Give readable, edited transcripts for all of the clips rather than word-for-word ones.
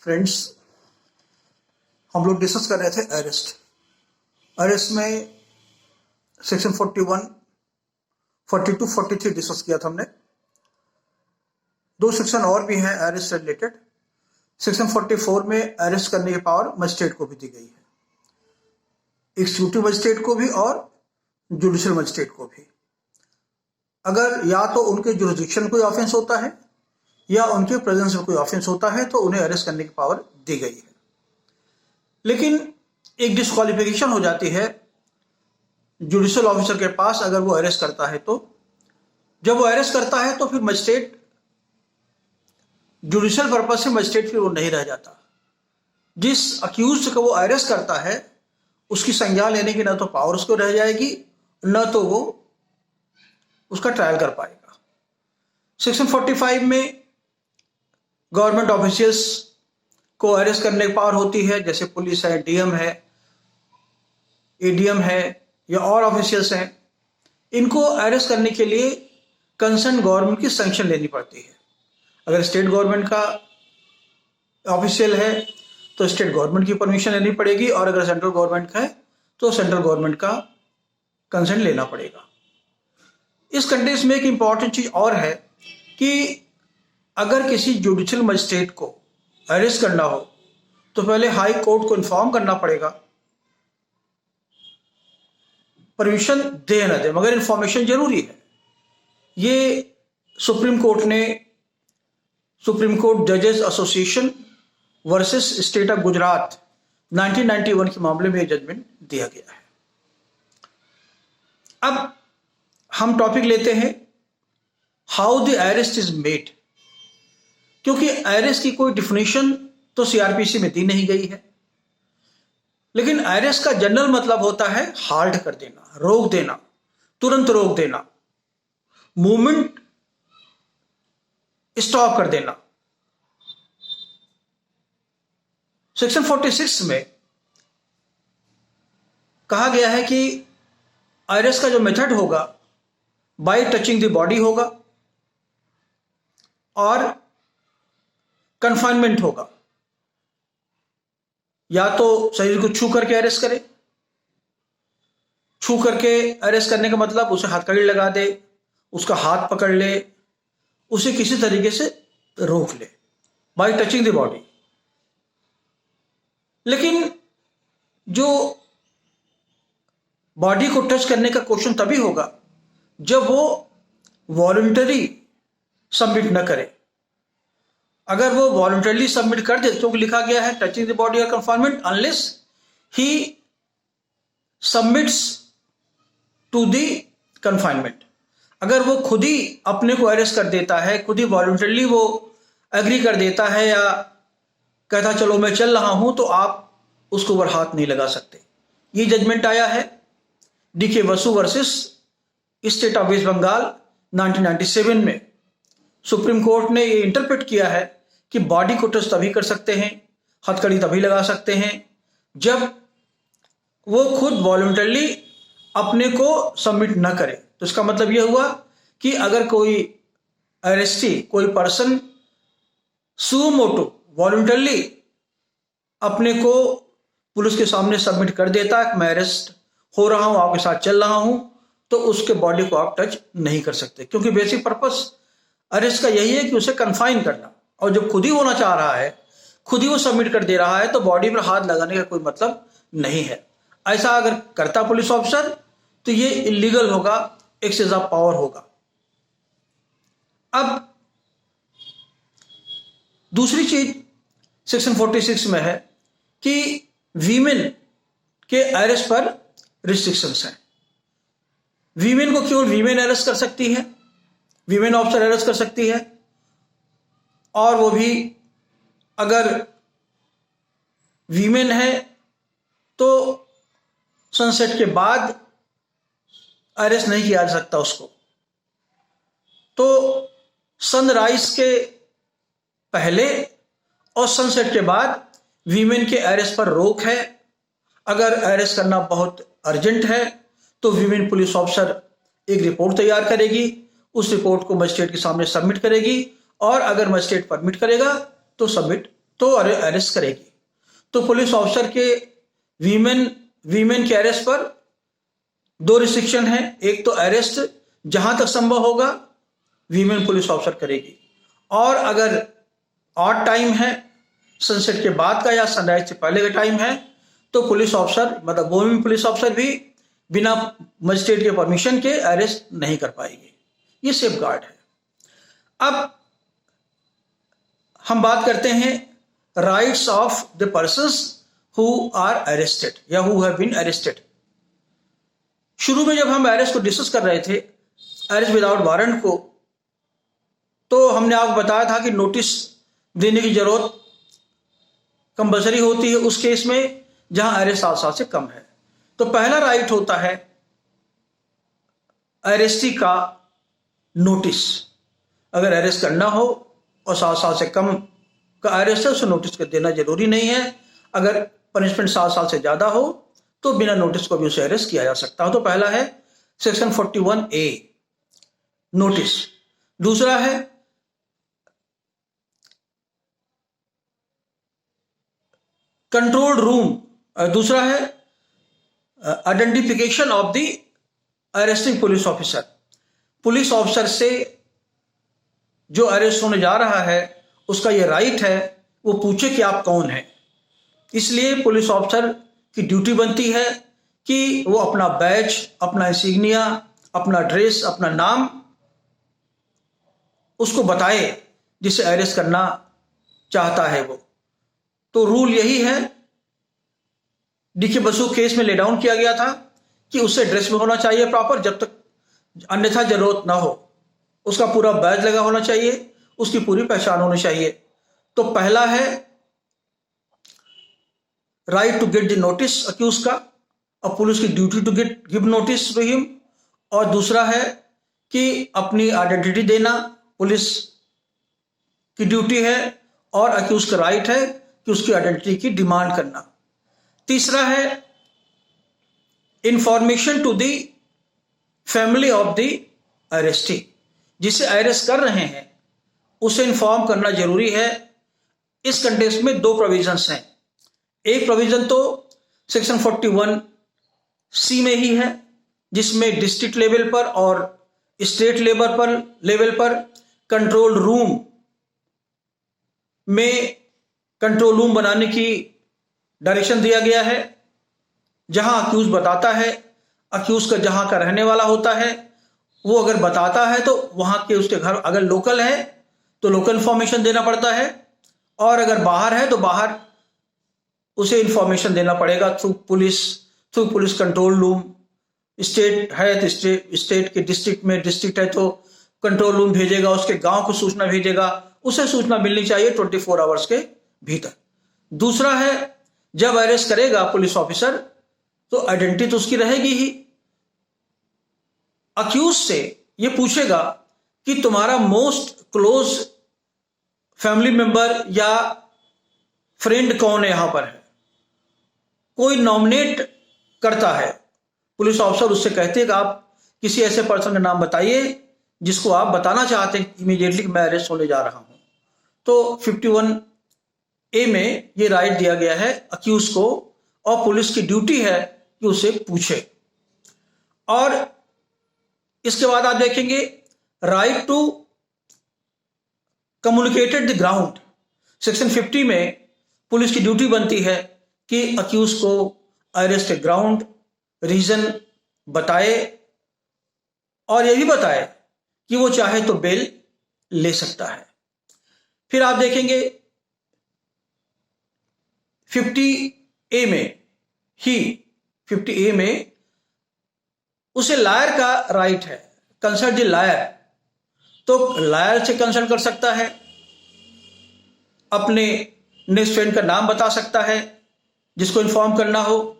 Friends, हम लोग discuss कर रहे थे अरेस्ट में सेक्शन 41, 42, 43 डिस्कस किया था हमने। दो सेक्शन और भी हैं अरेस्ट से रिलेटेड। सेक्शन 44 में अरेस्ट करने की पावर मजिस्ट्रेट को भी दी गई है, एग्जीक्यूटिव मजिस्ट्रेट को भी और जुडिशियल मजिस्ट्रेट को भी। अगर या तो उनके जुरिस्डिक्शन कोई ऑफेंस होता है या उनके प्रेजेंस में कोई ऑफेंस होता है तो उन्हें अरेस्ट करने की पावर दी गई है। लेकिन एक डिस्क्वालिफिकेशन हो जाती है जुडिशियल ऑफिसर के पास अगर वो अरेस्ट करता है तो। जब वो अरेस्ट करता है तो फिर मजिस्ट्रेट जुडिशियल पर्पज से मजिस्ट्रेट फिर वो नहीं रह जाता। जिस अक्यूज्ड को वो अरेस्ट करता है उसकी संज्ञान लेने की न तो पावर उसको रह जाएगी, न तो वो उसका ट्रायल कर पाएगा। सेक्शन 45 में गवर्नमेंट ऑफिशियल्स को अरेस्ट करने की पावर होती है, जैसे पुलिस है, डीएम है, एडीएम है या और ऑफिशियल्स हैं। इनको अरेस्ट करने के लिए कंसर्न गवर्नमेंट की सैंक्शन लेनी पड़ती है। अगर स्टेट गवर्नमेंट का ऑफिशियल है तो स्टेट गवर्नमेंट की परमिशन लेनी पड़ेगी, और अगर सेंट्रल गवर्नमेंट का है तो सेंट्रल गवर्नमेंट का कंसर्न लेना पड़ेगा। इस कंटेक्स्ट में एक इंपॉर्टेंट चीज और है कि अगर किसी जुडिशियल मजिस्ट्रेट को अरेस्ट करना हो तो पहले हाई कोर्ट को इन्फॉर्म करना पड़ेगा, परमिशन दे न दे, मगर इंफॉर्मेशन जरूरी है। ये सुप्रीम कोर्ट जजेस association versus state of Gujarat 1991 के मामले में जजमेंट दिया गया है। अब हम टॉपिक लेते हैं how the arrest is made, क्योंकि अरेस्ट की कोई डिफिनेशन तो सीआरपीसी में दी नहीं गई है। लेकिन अरेस्ट का जनरल मतलब होता है हाल्ट कर देना, रोक देना, तुरंत रोक देना, मूवमेंट स्टॉप कर देना। सेक्शन 46 में कहा गया है कि अरेस्ट का जो मेथड होगा बाय टचिंग द बॉडी होगा और कन्फाइनमेंट होगा। या तो शरीर को छू करके अरेस्ट करे, छू करके अरेस्ट करने का मतलब उसे हथकड़ी लगा दे, उसका हाथ पकड़ ले, उसे किसी तरीके से रोक ले, बाय टचिंग द बॉडी। लेकिन जो बॉडी को टच करने का क्वेश्चन तभी होगा जब वो वॉलंटरी सबमिट न करे। अगर वो वॉलंटरली सबमिट कर दे तो लिखा गया है टचिंग द बॉडी और confinement unless he submits to the confinement. अगर वो खुद ही अपने को अरेस्ट कर देता है, खुद ही वॉलंटरली वो एग्री कर देता है या कहता चलो मैं चल रहा हूं, तो आप उसके ऊपर हाथ नहीं लगा सकते। ये जजमेंट आया है DK Basu versus state of West Bengal 1997 में। सुप्रीम कोर्ट ने ये इंटरप्रेट किया है कि बॉडी को टच तभी कर सकते हैं, हथकड़ी तभी लगा सकते हैं जब वो खुद वॉलंटरली अपने को सबमिट न करे। तो इसका मतलब यह हुआ कि अगर कोई अरेस्टी, कोई पर्सन सुओ मोटो वॉलंटरली अपने को पुलिस के सामने सबमिट कर देता है, मैं अरेस्ट हो रहा हूं, आपके साथ चल रहा हूं, तो उसके बॉडी को आप टच नहीं कर सकते, क्योंकि बेसिक पर्पस अरेस्ट का यही है कि उसे कन्फाइन करना। और जब खुद ही होना चाह रहा है, खुद ही वो सबमिट कर दे रहा है, तो बॉडी पर हाथ लगाने का कोई मतलब नहीं है। ऐसा अगर करता पुलिस ऑफिसर तो ये इलीगल होगा, एक्सेस ऑफ पावर होगा। अब दूसरी चीज सेक्शन 46 में है कि वीमेन के अरेस्ट पर रिस्ट्रिक्शंस हैं। वीमेन को केवल वीमेन अरेस्ट कर सकती है, वीमेन ऑफिसर अरेस्ट कर सकती है, और वो भी अगर वीमेन है तो सनसेट के बाद अरेस्ट नहीं किया जा सकता उसको। तो सनराइज के पहले और सनसेट के बाद वीमेन के अरेस्ट पर रोक है। अगर अरेस्ट करना बहुत अर्जेंट है तो वीमेन पुलिस ऑफिसर एक रिपोर्ट तैयार करेगी, उस रिपोर्ट को मजिस्ट्रेट के सामने सबमिट करेगी, और अगर मजिस्ट्रेट परमिट करेगा तो सबमिट तो अरेस्ट करेगी। तो पुलिस ऑफिसर के वीमेन के अरेस्ट पर दो रिस्ट्रिक्शन है। एक तो अरेस्ट जहां तक संभव होगा वीमेन पुलिस ऑफिसर करेगी, और अगर ऑड टाइम है, सनसेट के बाद का या सनराइज से पहले का टाइम है, तो पुलिस ऑफिसर मतलब वुमेन पुलिस ऑफिसर भी बिना मजिस्ट्रेट के परमिशन के अरेस्ट नहीं कर पाएगी। ये सेफ गार्ड है। अब हम बात करते हैं rights of the persons who are arrested या हु हैव बीन अरेस्टेड। शुरू में जब हम अरेस्ट को डिस्कस कर रहे थे, अरेस्ट विदाउट वारंट को, तो हमने आपको बताया था कि नोटिस देने की जरूरत कंपल्सरी होती है उस केस में जहां अरेस्ट 7 साल से कम है। तो पहला राइट होता है अरेस्टी का नोटिस। अगर अरेस्ट करना हो और 7 साल से कम का अरेस्ट है, उसे नोटिस कर देना जरूरी नहीं है। अगर पनिशमेंट 7 साल से ज्यादा हो तो बिना नोटिस को भी उसे अरेस्ट किया जा सकता है। तो पहला है सेक्शन 41A नोटिस। दूसरा है कंट्रोल रूम। दूसरा है identification of the arresting police officer. Police officer से जो अरेस्ट होने जा रहा है उसका ये राइट है वो पूछे कि आप कौन हैं। इसलिए पुलिस ऑफिसर की ड्यूटी बनती है कि वो अपना बैज, अपना इंसिग्निया, अपना ड्रेस, अपना नाम उसको बताए जिसे अरेस्ट करना चाहता है वो। तो रूल यही है, डीके बसु केस में ले डाउन किया गया था कि उससे ड्रेस में होना चाहिए प्रॉपर, जब तक अन्यथा जरूरत ना हो। उसका पूरा बैज लगा होना चाहिए, उसकी पूरी पहचान होनी चाहिए। तो पहला है right to get the notice accused का, और पुलिस की duty to give notice to him. और दूसरा है कि अपनी आइडेंटिटी देना पुलिस की ड्यूटी है, और अक्यूज का राइट है कि उसकी आइडेंटिटी की डिमांड करना। तीसरा है information to the family of the arrestee. जिसे अरेस्ट कर रहे हैं उसे इन्फॉर्म करना जरूरी है। इस कंटेक्स्ट में दो प्रोविजंस हैं। एक प्रोविजन तो सेक्शन 41C में ही है, जिसमें डिस्ट्रिक्ट लेवल पर और स्टेट लेवल पर कंट्रोल रूम में कंट्रोल रूम बनाने की डायरेक्शन दिया गया है। जहां अक्यूज बताता है, अक्यूज का जहां का रहने वाला होता है, वो अगर बताता है तो वहां के उसके घर अगर लोकल है तो लोकल इंफॉर्मेशन देना पड़ता है, और अगर बाहर है तो बाहर उसे इंफॉर्मेशन देना पड़ेगा through police control room. State है तो स्टेट के डिस्ट्रिक्ट है तो कंट्रोल रूम भेजेगा, उसके गांव को सूचना भेजेगा, उसे सूचना मिलनी चाहिए 24 आवर्स के भीतर। दूसरा है जब अरेस्ट करेगा पुलिस ऑफिसर तो आइडेंटिटी तो उसकी रहेगी ही। अक्यूज से ये पूछेगा कि तुम्हारा मोस्ट क्लोज फैमिली मेंबर या फ्रेंड कौन है यहां पर है। कोई नॉमिनेट करता है, पुलिस ऑफिसर उससे कहते हैं कि आप किसी ऐसे पर्सन का नाम बताइए जिसको आप बताना चाहते हैं इमीडिएटली मैं अरेस्ट होने जा रहा हूं। तो 51A में ये राइट दिया गया है अक्यूज को, और पुलिस की ड्यूटी है कि उसे पूछे। और इसके बाद आप देखेंगे right to communicated the ground. Section 50 में पुलिस की ड्यूटी बनती है कि अक्यूज को अरेस्ट के ग्राउंड, रीजन बताए, और यह भी बताए कि वो चाहे तो बेल ले सकता है। फिर आप देखेंगे 50A में उसे लायर का राइट है, कंसल्ट द लायर। तो लायर से कंसल्ट कर सकता है, अपने नेक्स्ट फ्रेंड का नाम बता सकता है जिसको इन्फॉर्म करना हो,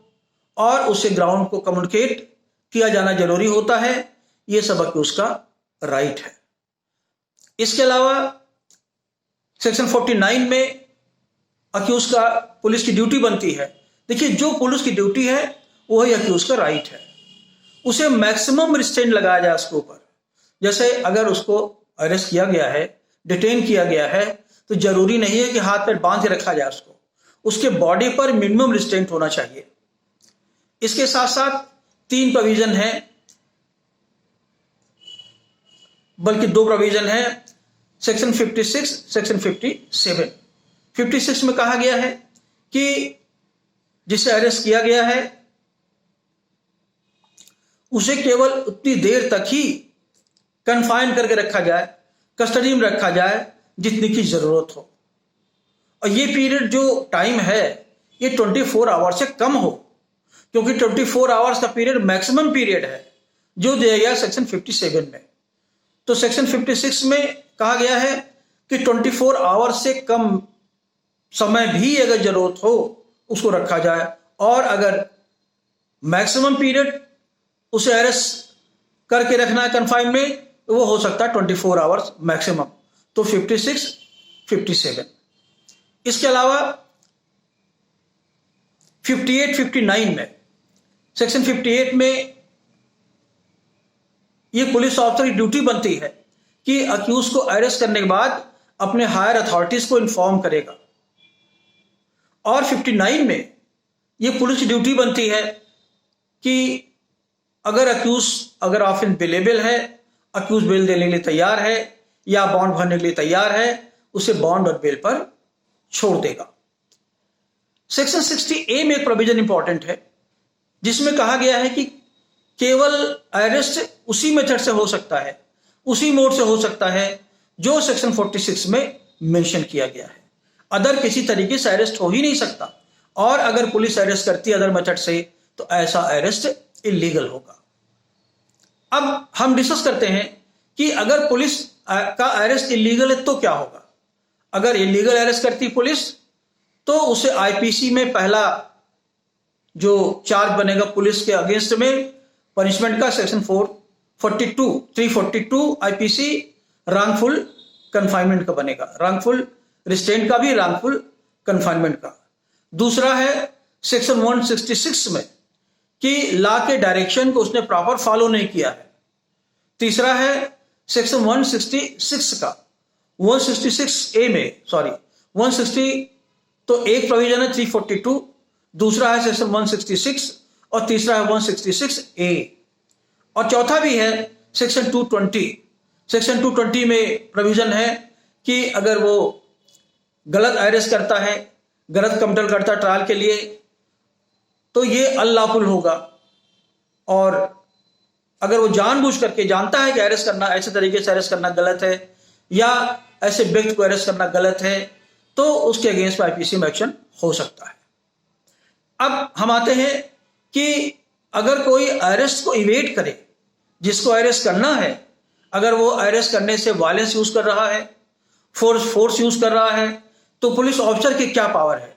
और उसे ग्राउंड को कम्युनिकेट किया जाना जरूरी होता है। यह सब उसका राइट है। इसके अलावा सेक्शन 49 में अक्यूज का पुलिस की ड्यूटी बनती है। देखिए, जो पुलिस की ड्यूटी है वही अक्यूज का राइट है। उसे मैक्सिमम रिस्ट्रेंट लगाया जाए उसके ऊपर। जैसे अगर उसको अरेस्ट किया गया है, डिटेन किया गया है, तो जरूरी नहीं है कि हाथ पैर बांध के रखा जाए उसको, उसके बॉडी पर मिनिमम रिस्ट्रेंट होना चाहिए। इसके साथ साथ 3 प्रोविजन है, बल्कि 2 प्रोविजन है, सेक्शन 56, सेक्शन 57। 56 में कहा गया है कि जिसे अरेस्ट किया गया है उसे केवल उतनी देर तक ही कन्फाइन करके रखा जाए, कस्टडी में रखा जाए जितनी की जरूरत हो, और ये पीरियड जो टाइम है ये 24 आवर्स से कम हो, क्योंकि 24 आवर्स का पीरियड मैक्सिमम पीरियड है जो दिया गया सेक्शन 57 में। तो सेक्शन 56 में कहा गया है कि 24 आवर्स से कम समय भी अगर जरूरत हो उसको रखा जाए, और अगर मैक्सिमम पीरियड उसे अरेस्ट करके रखना है कन्फाइन में तो वो हो सकता है 24 आवर्स मैक्सिमम। तो 56, 57। इसके अलावा 58, 59 में, सेक्शन 58 में ये पुलिस ऑफिसर की ड्यूटी बनती है कि अक्यूज को अरेस्ट करने के बाद अपने हायर अथॉरिटीज को इन्फॉर्म करेगा, और 59 में ये पुलिस की ड्यूटी बनती है कि अगर अगर ऑफेंस बेलेबल है, अक्यूज बेल देने के लिए तैयार है या बॉन्ड भरने के लिए तैयार है, उसे बॉन्ड और बेल पर छोड़ देगा। सेक्शन 60A में एक प्रोविजन इंपॉर्टेंट है जिसमें कहा गया है कि केवल अरेस्ट उसी मेथड से हो सकता है, उसी मोड से हो सकता है जो सेक्शन 46 में मेंशन किया गया है। अदर किसी तरीके से अरेस्ट हो ही नहीं सकता, और अगर पुलिस अरेस्ट करती है अदर मेथड से तो ऐसा अरेस्ट इलीगल होगा। अब हम डिस्कस करते हैं कि अगर पुलिस का अरेस्ट इलीगल है तो क्या होगा। अगर इलीगल अरेस्ट करती पुलिस तो उसे आईपीसी में पहला जो चार्ज बनेगा पुलिस के अगेंस्ट में पनिशमेंट का, सेक्शन 342 आईपीसी रॉन्गफुल कन्फाइनमेंट का बनेगा, रॉन्गफुल रिस्ट्रेंट का भी, रॉन्गफुल कन्फाइनमेंट का। दूसरा है सेक्शन 166 में कि लॉ के डायरेक्शन को उसने प्रॉपर फॉलो नहीं किया है। तीसरा है सेक्शन 166 का, 166A में, 160 तो एक प्रोविजन है 342, दूसरा है सेक्शन 166 और तीसरा है 166A, और चौथा भी है सेक्शन 220। सेक्शन 220 में प्रोविजन है कि अगर वो गलत अरेस्ट करता है, गलत कंप्लेंट करता है ट्रायल के लिए, तो ये अनलॉफुल होगा, और अगर वो जानबूझ करके जानता है कि अरेस्ट करना, ऐसे तरीके से अरेस्ट करना गलत है या ऐसे व्यक्ति को अरेस्ट करना गलत है, तो उसके अगेंस्ट आईपीसी में एक्शन हो सकता है। अब हम आते हैं कि अगर कोई अरेस्ट को इवेट करे, जिसको अरेस्ट करना है, अगर वो अरेस्ट करने से वायलेंस यूज कर रहा है, फोर्स यूज कर रहा है, तो पुलिस ऑफिसर की क्या पावर है।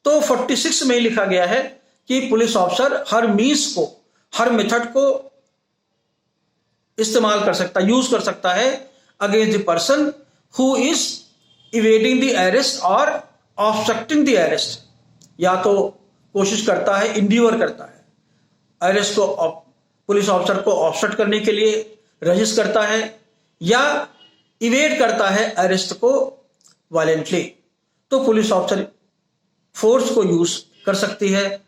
तो 46 में लिखा गया है कि पुलिस ऑफिसर हर मींस को, हर मेथड को इस्तेमाल कर सकता, यूज कर सकता है against the person who is evading the arrest और ऑब्स्ट्रक्टिंग द अरेस्ट। या तो कोशिश करता है, इंडिवर करता है, अरेस्ट को पुलिस ऑफिसर को ऑब्स्ट्रक्ट करने के लिए रजिस्ट करता है, या इवेड करता है अरेस्ट को वायलेंटली, तो पुलिस ऑफिसर फोर्स को यूज कर सकती है,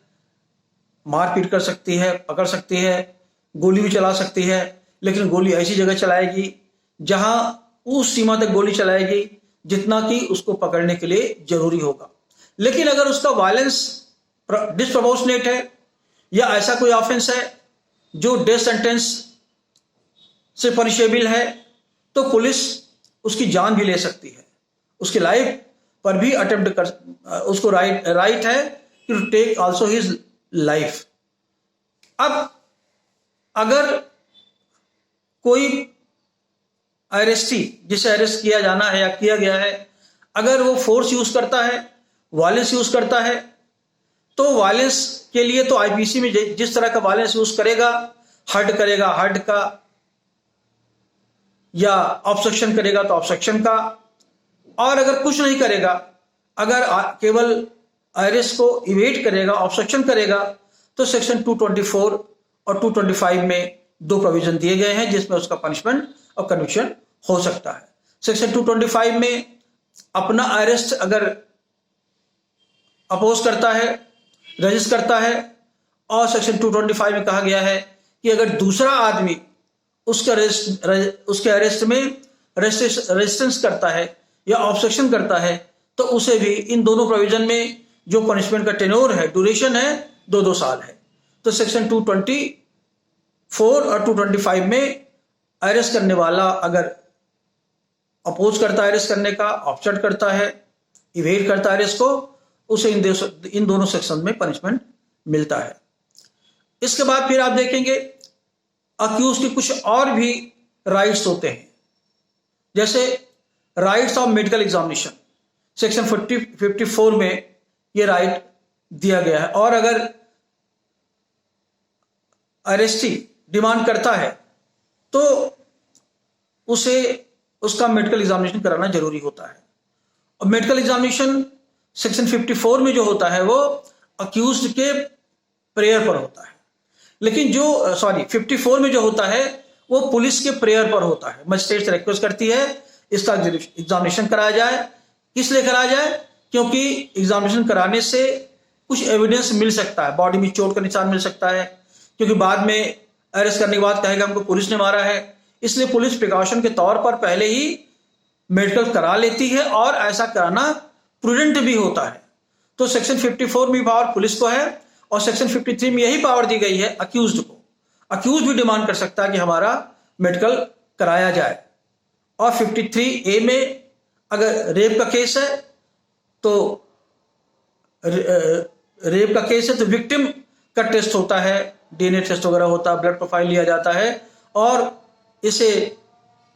मारपीट कर सकती है, पकड़ सकती है, गोली भी चला सकती है, लेकिन गोली ऐसी जगह चलाएगी जहां उस सीमा तक गोली चलाएगी जितना कि उसको पकड़ने के लिए जरूरी होगा। लेकिन अगर उसका वायलेंस डिस्प्रोपोर्शनेट है या ऐसा कोई ऑफेंस है जो डेथ सेंटेंस से पनिशेबल है, तो पुलिस उसकी जान भी ले सकती है, उसकी लाइफ पर भी अटेम्प्ट कर, उसको राइट है to take also his life. अब अगर कोई अरेस्टी, जिसे अरेस्ट किया जाना है या किया गया है, अगर वो फोर्स यूज करता है, वायलेंस यूज करता है, तो वायलेंस के लिए तो आईपीसी में जिस तरह का वायलेंस यूज करेगा, हर्ट करेगा हर्ट का, या ऑब्स्ट्रक्शन करेगा तो ऑब्स्ट्रक्शन का, और अगर कुछ नहीं करेगा, अगर केवल अरेस्ट को इवेट करेगा, ऑब्स्ट्रक्शन करेगा, तो सेक्शन 224 और 225 में 2 प्रोविजन दिए गए हैं जिसमें उसका पनिशमेंट और कन्विक्शन हो सकता है। सेक्शन 225 में अपना अरेस्ट अगर अपोज करता है, रजिस्ट करता है, और सेक्शन 225 में कहा गया है कि अगर दूसरा आदमी उसके अरेस्ट में रेजिस्टेंस करता है या ऑब्स्ट्रक्शन करता है तो उसे भी इन दोनों प्रोविजन में जो पनिशमेंट का टेन्योर है, ड्यूरेशन है, 2-2 साल है। तो सेक्शन 224 और 225 में अरेस्ट करने वाला अगर अपोज करता है अरेस्ट करने का, ऑब्स्ट्रक्ट करता है, इवेड करता है अरेस्ट को, उसे इन दोनों सेक्शन में पनिशमेंट मिलता है। इसके बाद फिर आप देखेंगे अक्यूज की कुछ और भी राइट्स होते हैं, जैसे rights of medical examination. Section 54 में ये राइट दिया गया है, और अगर अरेस्टी डिमांड करता है तो उसे उसका मेडिकल एग्जामिनेशन कराना जरूरी होता है। और मेडिकल एग्जामिनेशन सेक्शन 54 में जो होता है वो अक्यूज्ड के प्रेयर पर होता है, लेकिन जो 54 में जो होता है वो पुलिस के प्रेयर पर होता है। मजिस्ट्रेट से रिक्वेस्ट करती है इसका एग्जामिनेशन कराया जाए। किस लिए कराया जाए? क्योंकि एग्जामिनेशन कराने से कुछ एविडेंस मिल सकता है, बॉडी में चोट का निशान मिल सकता है, क्योंकि बाद में अरेस्ट करने के बाद कहेगा हमको पुलिस ने मारा है। इसलिए पुलिस प्रिकॉशन के तौर पर पहले ही मेडिकल करा लेती है, और ऐसा कराना प्रूडेंट भी होता है। तो सेक्शन 54 में पावर पुलिस को है, और सेक्शन 53 में यही पावर दी गई है अक्यूज्ड को। अक्यूज्ड भी डिमांड कर सकता है कि हमारा मेडिकल कराया जाए। और 53A में अगर रेप का केस है तो विक्टिम का टेस्ट होता है, डीएनए टेस्ट वगैरह होता है, ब्लड प्रोफाइल लिया जाता है, और इसे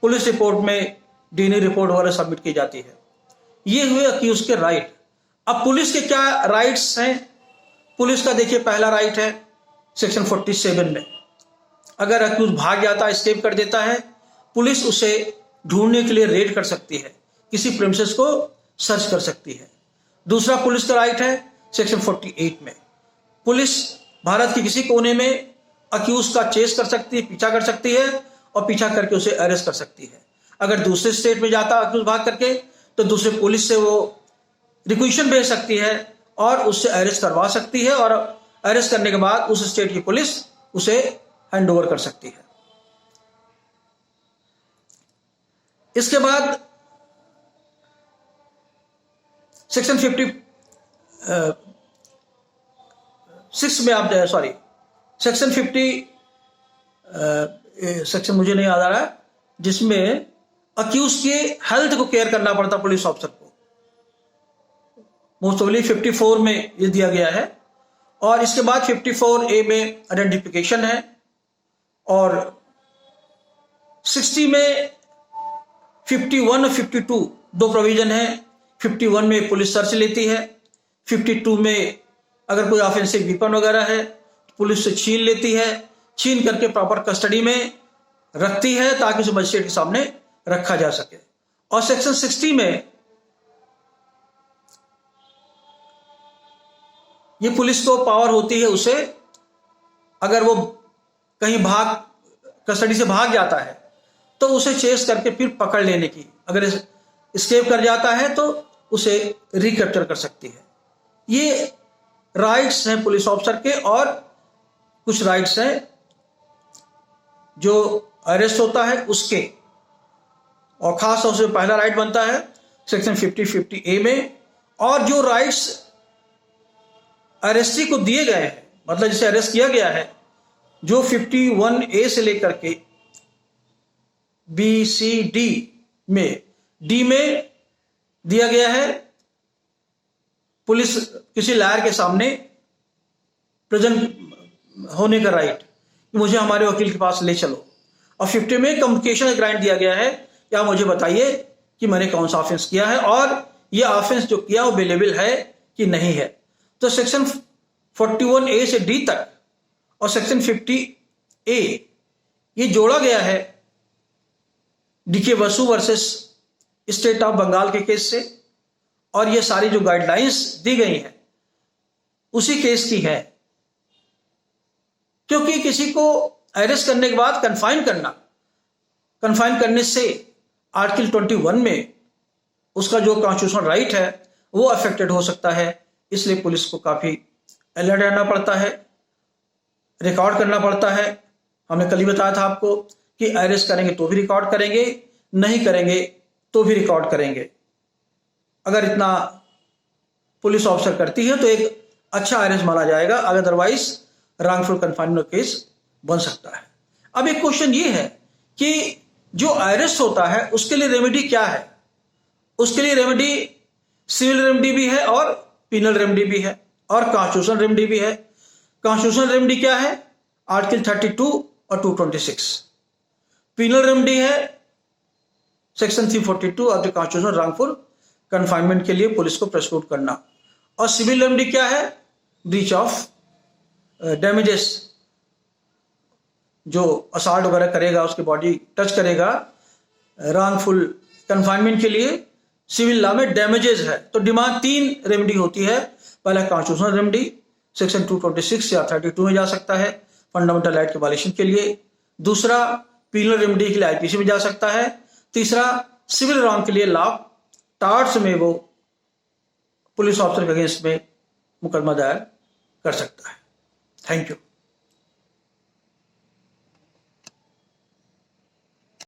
पुलिस रिपोर्ट में डीएनए रिपोर्ट वगैरह सबमिट की जाती है। ये हुए अक्यूज के राइट। अब पुलिस के क्या राइट्स हैं? पुलिस का देखिए पहला राइट है सेक्शन 47 में, अगर अक्यूज भाग जाता है, एस्केप कर देता है, पुलिस उसे ढूंढने के लिए रेड कर सकती है, किसी प्रेमिसेस को सर्च कर सकती है। दूसरा पुलिस का राइट है सेक्शन 48 में, पुलिस भारत के किसी कोने में अक्यूज का चेस कर सकती है, पीछा कर सकती है, और पीछा करके उसे अरेस्ट कर सकती है। अगर दूसरे स्टेट में जाता अक्यूज भाग करके तो दूसरे पुलिस से वो रिक्वेशन भेज सकती है और उससे अरेस्ट करवा सकती है, और अरेस्ट करने के बाद उस स्टेट की पुलिस उसे हैंड ओवर कर सकती है। इसके बाद सेक्शन 56 में आप सेक्शन 50 सेक्शन मुझे नहीं याद आ रहा है, जिसमें अक्यूज के हेल्थ को केयर करना पड़ता पुलिस ऑफिसर को। मोस्ट ऑफली 54 में ये दिया गया है। और इसके बाद 54A में आइडेंटिफिकेशन है, और 60 में 51 और 52 दो प्रोविजन है। 51 में पुलिस सर्च लेती है, 52 में अगर कोई ऑफेंसिव वेपन वगैरह है तो पुलिस से छीन लेती है, छीन करके प्रॉपर कस्टडी में रखती है ताकि उसे मजिस्ट्रेट के सामने रखा जा सके। और सेक्शन 60 में ये पुलिस को पावर होती है उसे, अगर वो कहीं कस्टडी से भाग जाता है तो उसे चेस करके फिर पकड़ लेने की, अगर एस्केप कर जाता है तो उसे रिकैप्चर कर सकती है। ये राइट्स हैं पुलिस ऑफिसर के। और कुछ राइट्स हैं जो अरेस्ट होता है उसके, और खास तौर से पहला राइट बनता है सेक्शन 50A में। और जो राइट्स अरेस्टी को दिए गए हैं, मतलब जिसे अरेस्ट किया गया है, जो 51A से लेकर के BC-D में, D में दिया गया है पुलिस किसी लायर के सामने प्रेजेंट होने का राइट, मुझे हमारे वकील के पास ले चलो। और 50 में कम्युनिकेशन का राइट दिया गया है, या मुझे बताइए कि मैंने कौन सा ऑफेंस किया है और ये ऑफेंस जो किया वो बेलेबल है कि नहीं है। तो सेक्शन 41A से D तक और सेक्शन 50A ये जोड़ा गया है DK Basu versus state of Bengal के केस से, और ये सारी जो गाइडलाइंस दी गई हैं उसी केस की है। क्योंकि किसी को अरेस्ट करने के बाद कन्फाइन करने से आर्टिकल 21 में उसका जो कॉन्स्टिट्यूशनल राइट है वो अफेक्टेड हो सकता है। इसलिए पुलिस को काफ़ी अलर्ट रहना पड़ता है, रिकॉर्ड करना पड़ता है। हमने कल ही बताया था आपको कि अरेस्ट करेंगे तो भी रिकॉर्ड करेंगे, नहीं करेंगे तो भी रिकॉर्ड करेंगे। अगर इतना पुलिस ऑफिसर करती है तो एक अच्छा अरेस्ट माना जाएगा, अदरवाइज रॉन्गफुल कन्फाइनमेंट केस बन सकता है। अब एक क्वेश्चन ये है कि जो अरेस्ट होता है उसके लिए रेमेडी क्या है? उसके लिए रेमेडी सिविल रेमेडी भी है और पिनल रेमेडी भी है और कॉन्स्टिट्यूशनल रेमेडी भी है। कॉन्स्टिट्यूशनल रेमेडी क्या है? आर्टिकल 32 और 226। पिनल रेमेडी है section 342 of the constitution, wrongful confinement के लिए पुलिस को प्रोसिक्यूट करना। और सिविल रेमेडी क्या है? ब्रीच ऑफ डैमेजेस, जो असॉल्ट वगैरह करेगा, उसकी बॉडी टच करेगा, रॉन्गफुल कन्फाइनमेंट के लिए सिविल लॉ में डैमेजेस है। तो डिमांड 3 रेमेडी होती है। पहला कॉन्स्टिट्यूशनल रेमेडी सेक्शन 226 या 32 में जा सकता है फंडामेंटल राइट के वायलेशन के लिए। दूसरा पीनल रेमेडी के लिए आईपीसी में जा सकता है। तीसरा सिविल रॉन्ग के लिए लॉ टार्ट्स में वो पुलिस ऑफिसर के अगेंस्ट में मुकदमा दायर कर सकता है। Thank you.